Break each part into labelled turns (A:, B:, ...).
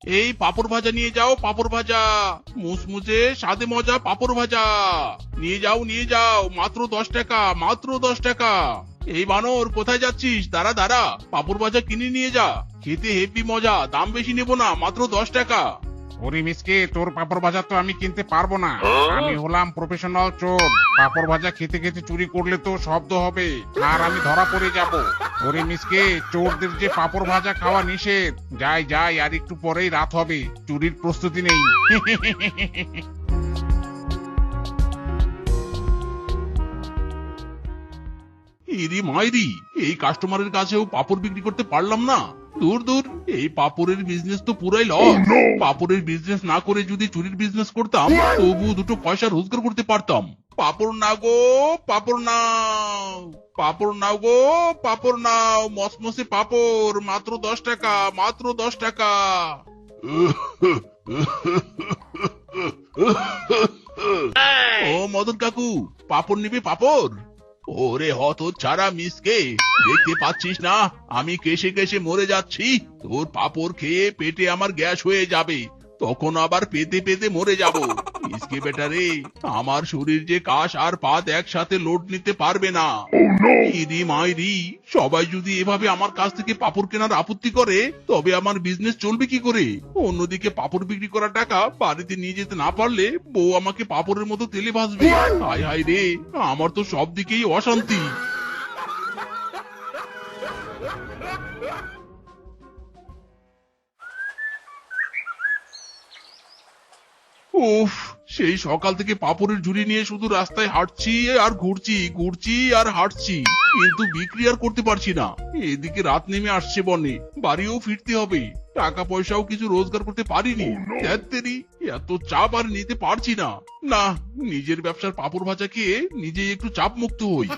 A: এই পাপড় ভাজা নিয়ে যাও, পাপড় ভাজা, মুসমুসে স্বাদে মজা পাপড় ভাজা নিয়ে যাও, মাত্র 10 টাকা, মাত্র 10 টাকা। এই বানর কোথায় যাচ্ছিস? দাঁড়া দাঁড়া, পাপড় ভাজা কিনে নিয়ে যা, খেতে হেভি মজা, দাম বেশি নেব না, মাত্র 10 টাকা।
B: ওরে মিসকে, তোর পাপড় ভাজা তো আমি কিনতে পারবো না। আমি হলাম প্রফেশনাল চোর। পাপড় ভাজা খেতে খেতে চুরি করলে তো শব্দ হবে আর আমি ধরা পড়ে যাব। ওরে মিসকে, চোরদের যে পাপড় ভাজা খাওয়া নিষেধ। যাই যাই, আর একটু পরেই রাত হবে, চুরির প্রস্তুতি নেই।
A: ইরি মাইরি, এই কাস্টমারের কাছেও পাপড় বিক্রি করতে পারলাম না। দূর দূর, এই পাপড়ের বিজনেস তো পুরাই লস। পাপড়ের বিজনেস না করে যদি চুরির বিজনেস করতাম, তবু দুটো পয়সা রোজগার করতে পারতাম। পাপড় নাও গো, পাপড় নাও, পাপড় নাও গো, পাপড় নাও, মসমসে পাপড়, মাত্র 10 টাকা, মাত্র 10 টাকা। ও মদন কাকু, পাপড় নিবি পাপড়? ওরে হত ছাড়া মিসকে, দেখতে পাচ্ছিস না আমি কেশে কেশে মরে যাচ্ছি? তোর পাপড় খেয়ে পেটে আমার গ্যাস হয়ে যাবে, তখন আবার পেতে পেতে মরে যাব। মিসকে বেটা রে, আমার শরীর যে কাশ আর পাত একসাথে লোড নিতে পারবে না। ইরি মাইরি, সবাই যদি এভাবে আমার কাছ থেকে পাপড় কেনার আপত্তি করে, তবে আমার বিজনেস চলবে কি করে? অন্যদিকে পাপড় বিক্রি করা টাকা বাড়িতে নিয়ে যেতে না পারলে বউ আমাকে পাপড়ের মতো তেলে ভাজবে। হায় হায় রে, আমার তো সব দিকেই অশান্তি। উফ, সেই সকাল থেকে পাপড়ের ঝুড়ি নিয়ে শুধু রাস্তায় হাঁটছি আর ঘুরছি, ঘুরছি আর হাঁটছি, কিন্তু বিক্রি আর করতে পারছি না। এদিকে রাত নেমে আসছে বনে, বাড়িও ফিরতে হবে, টাকা পয়সাও কিছু রোজগার করতে পারিনি। ধ্যাত্তেরি, এত চাপ আর নিতে পারছি না। না, নিজের ব্যবসার পাপড় ভাজা খেয়ে নিজেই একটু চাপ মুক্ত হই।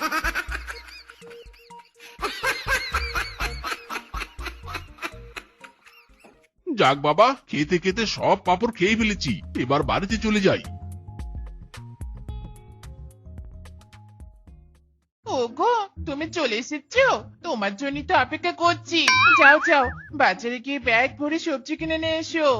A: যাক বাবা, খেতে খেতে সব পাপড় খেয়ে ফেলেছি, এবার বাড়িতে চলে যাই।
C: ওগো, তুমি চলে এসেছো? তোমার জন্যই তো অপেক্ষা করছি। যাও যাও, বাজারে গিয়ে ব্যাগ ভরে সবজি কিনে নিয়ে এসো।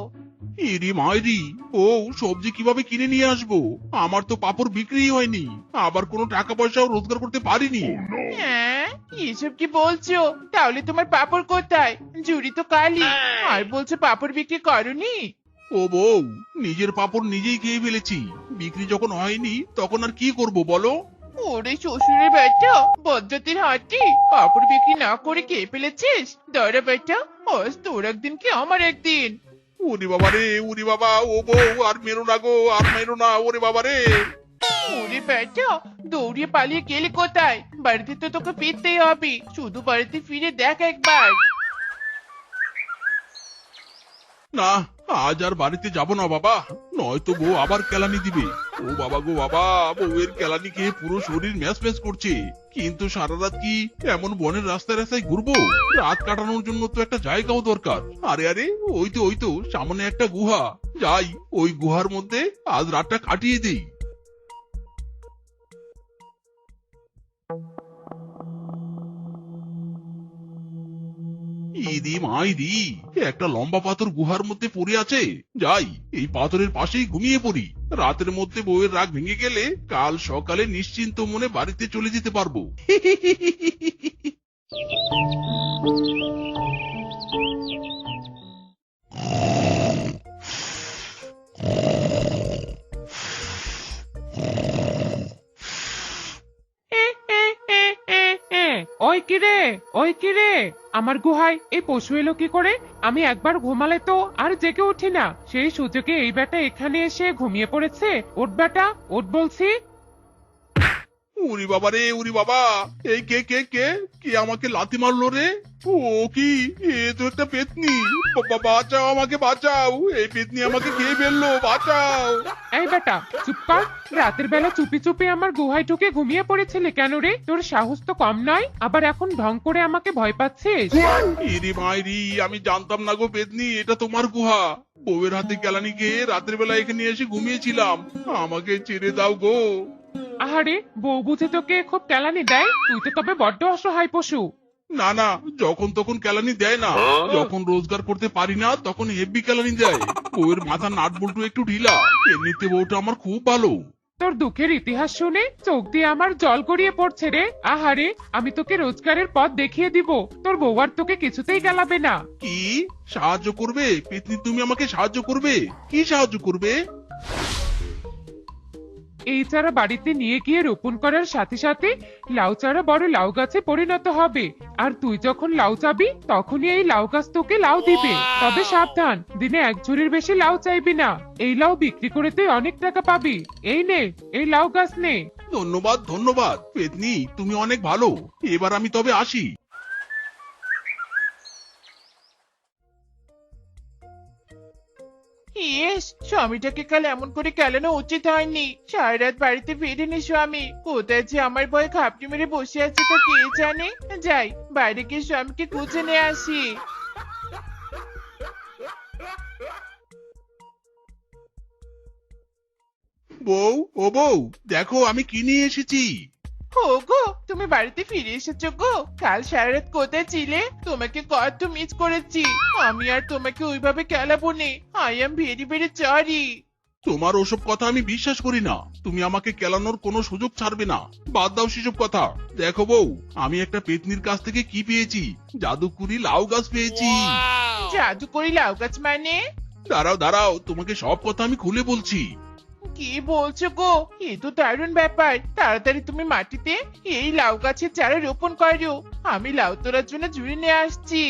A: ইরি মাইরি, ও সবজি কিভাবে কিনে নিয়ে আসবো? আমার তো পাপড় বিক্রি হয়নি, আবার কোনো টাকা পয়সাও রোজগার করতে পারিনি।
C: হ্যাঁ, এসব কি বলছো? তাহলে তোমার পাপড় কোথায়? ঝুড়ি তো কালি, আর বলছো পাপড় বিক্রি করনি?
A: ও বউ, নিজের পাপড় নিজেই খেয়ে ফেলেছি, বিক্রি যখন হয়নি তখন আর কি করব বলো?
C: ওরে শ্বশুরের বেটা, বজ্জাতির হাঁটি, পাপড় বিক্রি না করে খেয়ে ফেলেছিস? দাঁড়া বেটা, আজ তোর একদিন কি আমার একদিন।
A: ওরে বাবা রে, ওরে বাবা, ও বউ আর মেরো না গো, আর মেরো না, ওরে বাবা রে।
C: ওরে বেটা, দৌড়িয়ে পালিয়ে গেলি কোথায়? বাড়িতে তো তোকে ফিরতেই হবে, শুধু বাড়িতে ফিরে দেখ একবার।
A: না, আজ আর বাড়িতে যাব না বাবা, নয়তো বউ আবার কেলানি দিবে। ও বাবা গো বাবা, বউয়ের কেলানি খেয়ে পুরো শরীর ম্যাচ ম্যাচ করছে। কিন্তু সারা রাত কি এমন বনের রাস্তায় রাস্তায় ঘুরবো? রাত কাটানোর জন্য তো একটা জায়গাও দরকার। আরে আরে, ওই তো সামনে একটা গুহা, যাই ওই গুহার মধ্যে আজ রাতটা কাটিয়ে দিই। ইদি মাইরি, একটা লম্বা পাথর গুহার মধ্যে পড়ে আছে, যাই এই পাথরের পাশেই ঘুমিয়ে পড়ি। রাতের মধ্যে বউয়ের রাগ ভেঙে গেলে কাল সকালে নিশ্চিন্ত মনে বাড়িতে চলে যেতে পারবো।
D: ওই কিরে, ওই কিরে, আমার গুহায় এই পশু এলো কি করে? আমি একবার ঘুমালে তো আর জেগে উঠি না, সেই সুযোগে এই বেটা এখানে এসে ঘুমিয়ে পড়েছে। ওঠ বেটা, ওঠ বলছি।
A: উরি বাবা রে, উরি বাবা, এই কে কে কে কে আমাকে লাথি মারলো রে? ও কি, এ তো একটা পেতনি। বাবা বাঁচাও, আমাকে বাঁচাও, এই পেতনি আমাকে খেয়ে ফেললো, বাঁচাও।
D: এই বেটা চুপ কর, রাতের বেলা চুপি চুপি আমার গুহায় ঢুকে ঘুমিয়ে পড়েছিলে কেন রে? তোর সাহস তো কম নয়, আবার এখন ঢং করে আমাকে ভয় পাচ্ছিস?
A: ইরি মাইরি, আমি জানতাম না গো পেতনি, এটা তোমার গুহা। বউয়ের হাতে কেলানি খেয়ে রাতের বেলা এখানে এসে ঘুমিয়েছিলাম, আমাকে ছেড়ে দাও গো।
D: আহারে, বউ বুঝে তোকে খুব কেলানি দেয়? তুই তো তবে বড্ড অসহায় পশু।
A: না না, যখন তখন কেলানি দেয় না। যখন রোজগার করতে পারি না তখন হেভি কেলানি দেয়। বউয়ের মাথার নাট বল্টু একটু ঢিলা, এমনিতে বউটা আমার খুব ভালো।
D: তোর দুঃখের ইতিহাস শুনে চোখ দিয়ে আমার জল গড়িয়ে পড়ছে রে। আহারে, আমি তোকে রোজগারের পথ দেখিয়ে দিব, তোর বউ আর তোকে কিছুতেই গেলাবে না।
A: কি সাহায্য করবে পেতনি? তুমি আমাকে সাহায্য করবে? কি সাহায্য করবে?
D: এই চারা বাড়িতে নিয়ে গিয়ে রোপণ করার সাথে সাথে লাউ চারা বড় লাউ গাছে পরিণত হবে। আর তুই যখন লাউ চাবি তখনই এই লাউ গাছ তোকে লাউ দিবে। তবে সাবধান, দিনে এক ঝুড়ির বেশি লাউ চাইবি না। এই লাউ বিক্রি করে তুই অনেক টাকা পাবি। এই নে, এই লাউ গাছ নে।
A: ধন্যবাদ ধন্যবাদ পেতনি, তুমি অনেক ভালো। এবার আমি তবে আসি।
C: ইয়েস, স্বামীটাকে কাল এমন করে কেলানো উচিত হয়নি। সারা রাত বাড়িতে ফিরিনি স্বামী, কোথায় যে আমার ভয়ে খাপটি মেরে বসে আছে তা কে জানে। যাই, বাইরে গিয়ে স্বামীকে খুঁজে নিয়ে আসি।
A: বউ, ও বউ, দেখো আমি কি নিয়ে এসেছি।
C: গো, তুমি বাড়িতে ফিরে এসেছো গো? কাল সারা রাত কোথায় ছিলে? তোমাকে কত মিস করেছি। আমি আর তোমাকে ওইভাবে খেলাবো নে। I am very very sorry.
A: তোমার ওসব কথা আমি বিশ্বাস করি না। তুমি আমাকে কেলানোর কোনো সুযোগ ছাড়বে না। বাদ দাও সেসব কথা। দেখো বউ, আমি একটা পেতনির কাছ থেকে কি পেয়েছি? জাদুকুরি লাউ গাছ পেয়েছি।
C: জাদু করি লাউ গাছ মানে?
A: দাঁড়াও দাঁড়াও, তোমাকে সব কথা আমি খুলে বলছি।
C: কি বলছো গো? এ তো দারুণ ব্যাপার। তাড়াতাড়ি তুমি মাটিতে এই লাউ গাছের চারা রোপণ করো। আমি লাউ তোলার জন্য ঝুড়ি নিয়ে আসছি।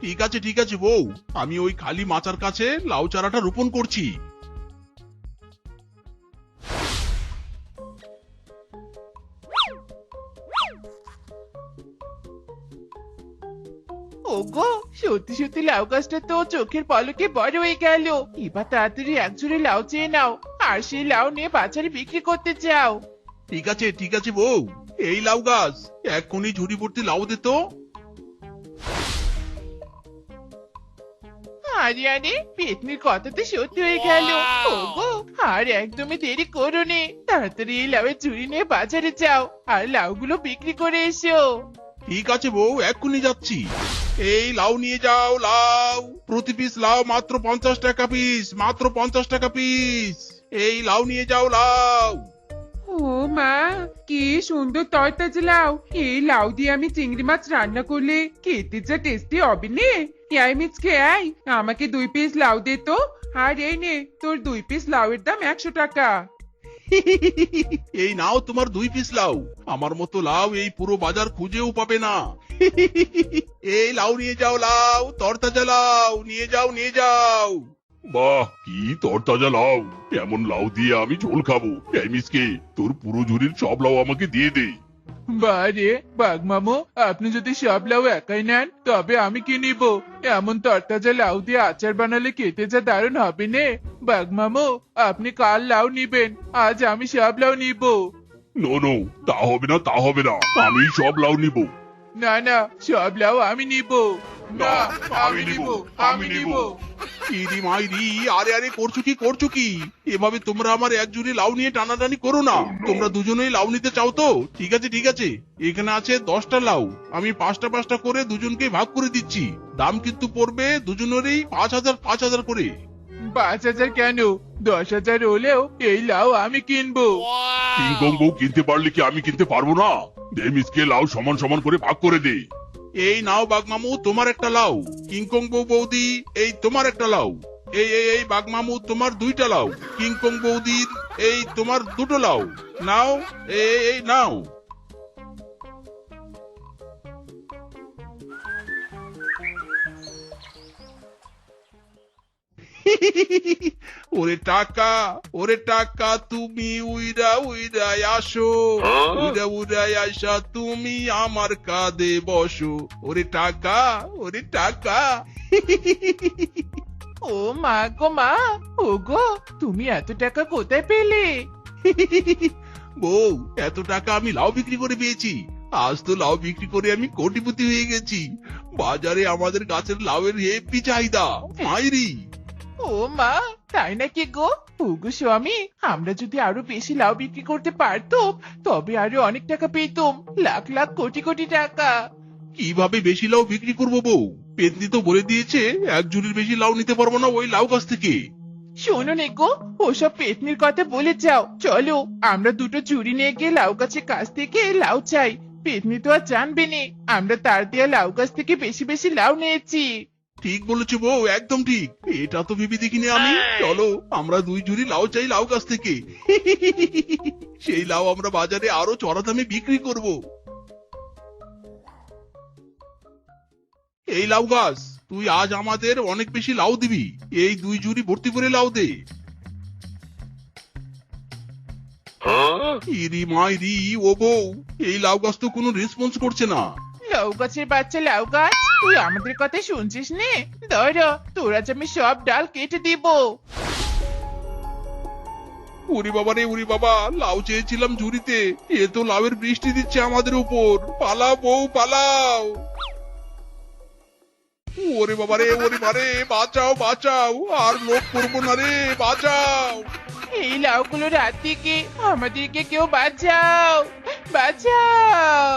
A: ঠিক আছে বউ, আমি ওই খালি মাচার কাছে লাউ চারাটা রোপণ করছি।
C: ওগো, সত্যি সত্যি লাউ গাছটা তো চোখের পলকে বড় হয়ে গেল। এবার তাড়াতাড়ি এক ঝুড়ি লাউ চেয়ে নাও, আর সেই লাউ নিয়ে বাজারে বিক্রি করতে যাও।
A: ঠিক আছে বউ, এই লাউ গাছ এক্ষুনি ঝুড়ি ভর্তি লাউ দে তো।
C: আরে আরে, পেতনির কথা তো সত্যি হয়ে গেল। ওগো, আর একদমই দেরি করো নে, তাড়াতাড়ি এই লাউয়ের ঝুড়ি নিয়ে বাজারে যাও আর লাউগুলো বিক্রি করে এসো।
A: ঠিক আছে বউ, এক্ষুনি যাচ্ছি। এই লাউ নিয়ে যাও, লাউ প্রতি পিস লাউ মাত্র 50 টাকা পিস, মাত্র 50 টাকা পিস। এই লাউ নিয়ে যাও, লাউ।
D: ও মা, কি সুন্দর তরতাজা লাউ! এই লাউ দিয়ে আমি চিংড়ি মাছ রান্না করলে খেতে যা টেস্টি হবে নে। এই মিচকে, আয় আমাকে 2 পিস লাউ দে তো। আর এই নে, তোর 2 পিস লাউয়ের দাম 100 টাকা।
A: এই নাও তোমার 2 পিস লাউ। আমার মতো লাউ এই পুরো বাজার খুঁজেও পাবে না। এই লাউ নিয়ে যাও, লাউ তরতাজা লাউ নিয়ে যাও, নিয়ে যাও। বাহ, কি তরতাজা লাউ! এমন লাউ দিয়ে আমি ঝোল খাবো। এই মিসকে, তোর পুরো ঝুড়ির সব লাউ আমাকে দিয়ে দে।
C: বারে বাঘ মামু, আপনি যদি সব লাউ একাই নেন তবে আমি কি নিব? এমন তরতাজা লাউ দিয়ে আচার বানালে খেতে যা দারুণ হবে নে। বাঘ মামু, আপনি কাল লাউ নিবেন, আজ আমি সব লাউ নিব।
A: নো নো, তা হবে না, তা হবে না। আমি সব লাউ নিব।
C: না না, সব লাউ আমি নিব। না, আমি নিব, আমি নিব।
A: ইরি মাইরি, আরে আরে, করছো কি? এভাবে তোমরা আমার এক ঝুড়ি লাউ নিয়ে টানাটানি করো না। তোমরা দুজনেই লাউ নিতে চাও তো? ঠিক আছে, এখানে আছে 10টা লাউ। আমি 5টা করে দুজনকে ভাগ করে দিচ্ছি। দাম কিন্তু পড়বে দুজনেরই 5,000 করে।
C: 5,000 কেন? 10,000 হলেও এই লাউ আমি কিনবো।
A: কিংকং বউ কিনতে পারলে কি আমি কিনতে পারবো না? দে মিসকে, লাউ সমান সমান করে ভাগ করে দে। এই নাও বাঘ মামু, তোমার একটা লাউ। কিংকং বউ বৌদি, এই তোমার একটা লাউ। এই বাঘ মামু, তোমার 2টা লাউ। কিংকং বৌদির এই তোমার 2টো লাউ। নাও, এই নাও। ওরে টাকা তুমি উইরা আসো। উইরা আসা তুমি আমার কাঁধে বসো। ওরে টাকা।
C: ও মা গো মা, ও গো, তুমি এত টাকা কোথায় পেলে?
A: বউ, এত টাকা আমি লাউ বিক্রি করে পেয়েছি। আজ তো লাউ বিক্রি করে আমি কোটিপতি হয়ে গেছি। বাজারে আমাদের গাছের লাউয়ের হেভি চাহিদা, মাইরি।
C: ও মা, তাই নাকি গো? ওগো স্বামী, আমরা যদি আরো বেশি লাউ বিক্রি করতে পারতাম তবে আরো অনেক টাকা পেতাম, লাখ লাখ কোটি কোটি টাকা।
A: কিভাবে বেশি লাউ বিক্রি করবো বউ? পেতনি তো বলে দিয়েছে এক ঝুড়ির বেশি লাউ নিতে পারবো না ওই লাউ গাছ থেকে।
C: শোনো নেকো, ওসব পেতনির কথা বলে যাও, চলো আমরা দুটো ঝুড়ি নিয়ে গিয়ে লাউ গাছের কাছ থেকে লাউ চাই। পেতনি তো আর জানবে না আমরা তার দেয়া লাউ গাছ থেকে বেশি বেশি লাউ নিয়েছি।
A: ঠিক বলেছো বউ, একদম ঠিক। এটা তো ভেবে দেখিনি আমি। চলো আমরা 2 ঝুড়ি লাউ চাই লাউ গাছ থেকে। সেই লাউ আমরা বাজারে আরো চড়া দামে বিক্রি করব। এই লাউ গাছ, তুই আজ আমাদের অনেক বেশি লাউ দিবি। এই 2 ঝুড়ি ভর্তি করে লাউ দে। ইরি মাইরি, ও বউ, এই লাউ গাছ তো কোনো রেসপন্স করছে না।
C: লাউ গাছের বাচ্চা লাউ গাছ, তুই আমাদের কথা শুনছিস নে? ধরো তোর আজ আমি সব ডাল কেটে দিব।
A: উরি বাবা রে, উরি বাবা, লাউ চেয়েছিলাম ঝুড়িতে, এ তো লাউয়ের বৃষ্টি দিচ্ছে আমাদের উপর। পালাও বউ, পালাও। ওরে বাবা রে, ওরে বাবারে, বাঁচাও বাঁচাও, আর লোক করবো না রে, বাঁচাও।
C: এই লাউগুলো রাত থেকে আমাদেরকে কেউ বাঁচাও, বাঁচাও।